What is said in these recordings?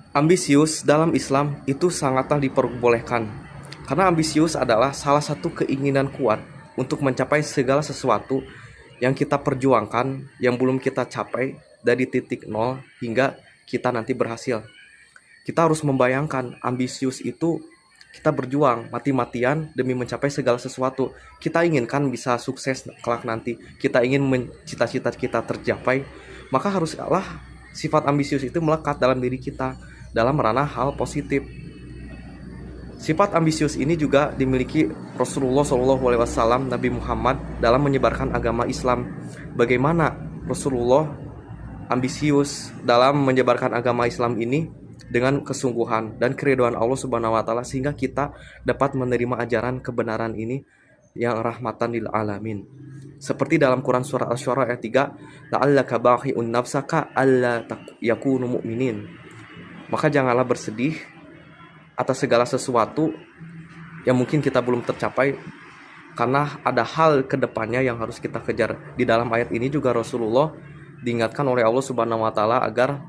Ambisius dalam Islam itu sangatlah diperbolehkan, karena ambisius adalah salah satu keinginan kuat untuk mencapai segala sesuatu yang kita perjuangkan, yang belum kita capai dari titik nol hingga kita nanti berhasil. Kita harus membayangkan ambisius itu kita berjuang mati-matian demi mencapai segala sesuatu. Kita inginkan bisa sukses kelak nanti, kita ingin cita-cita kita tercapai, maka haruslah sifat ambisius itu melekat dalam diri kita dalam ranah hal positif. Sifat ambisius ini juga dimiliki Rasulullah SAW, Nabi Muhammad, dalam menyebarkan agama Islam. Bagaimana Rasulullah ambisius dalam menyebarkan agama Islam ini dengan kesungguhan dan keridhaan Allah Subhanahu wa taala, sehingga kita dapat menerima ajaran kebenaran ini yang rahmatan lil alamin. Seperti dalam Quran surah Asy-Syu'ara ayat 3, la'allaka baqi'un nafsaka alla yakunu mu'minin. Maka janganlah bersedih atas segala sesuatu yang mungkin kita belum tercapai, karena ada hal kedepannya yang harus kita kejar. Di dalam ayat ini juga Rasulullah diingatkan oleh Allah Subhanahu wa taala agar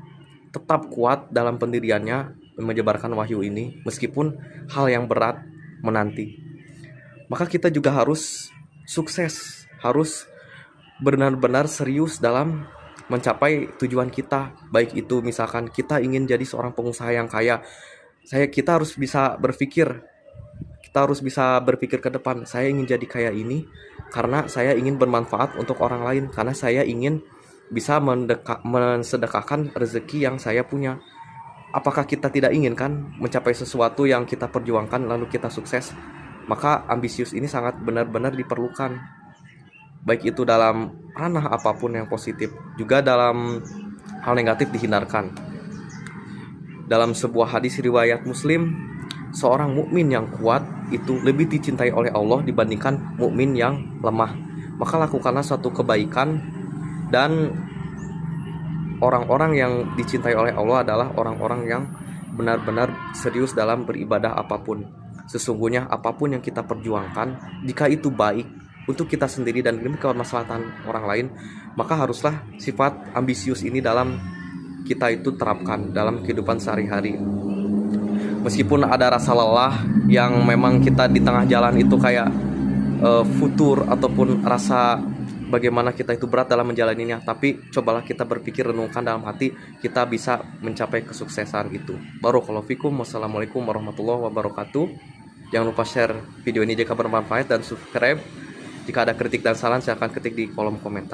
tetap kuat dalam pendiriannya menyebarkan wahyu ini meskipun hal yang berat menanti. Maka kita juga harus sukses, harus benar-benar serius dalam mencapai tujuan kita. Baik itu misalkan kita ingin jadi seorang pengusaha yang kaya, kita harus bisa berpikir ke depan. Saya ingin jadi kaya ini karena saya ingin bermanfaat untuk orang lain, karena saya ingin bisa mensedekahkan rezeki yang saya punya. Apakah kita tidak ingin kan mencapai sesuatu yang kita perjuangkan lalu kita sukses? Maka ambisius ini sangat benar-benar diperlukan, baik itu dalam ranah apapun yang positif, juga dalam hal negatif dihindarkan. Dalam sebuah hadis riwayat Muslim, seorang mukmin yang kuat itu lebih dicintai oleh Allah dibandingkan mukmin yang lemah. Maka lakukanlah suatu kebaikan, dan orang-orang yang dicintai oleh Allah adalah orang-orang yang benar-benar serius dalam beribadah apapun. Sesungguhnya apapun yang kita perjuangkan, jika itu baik untuk kita sendiri dan demi kemaslahatan orang lain, maka haruslah sifat ambisius ini dalam kita itu terapkan dalam kehidupan sehari-hari. Meskipun ada rasa lelah yang memang kita di tengah jalan itu kayak futur ataupun rasa bagaimana kita itu berat dalam menjalaninya, tapi cobalah kita berpikir, renungkan dalam hati, kita bisa mencapai kesuksesan itu. Barakallahu fikum. Wassalamualaikum warahmatullahi wabarakatuh. Jangan lupa share video ini jika bermanfaat dan subscribe. Jika ada kritik dan saran, silahkan ketik di kolom komentar.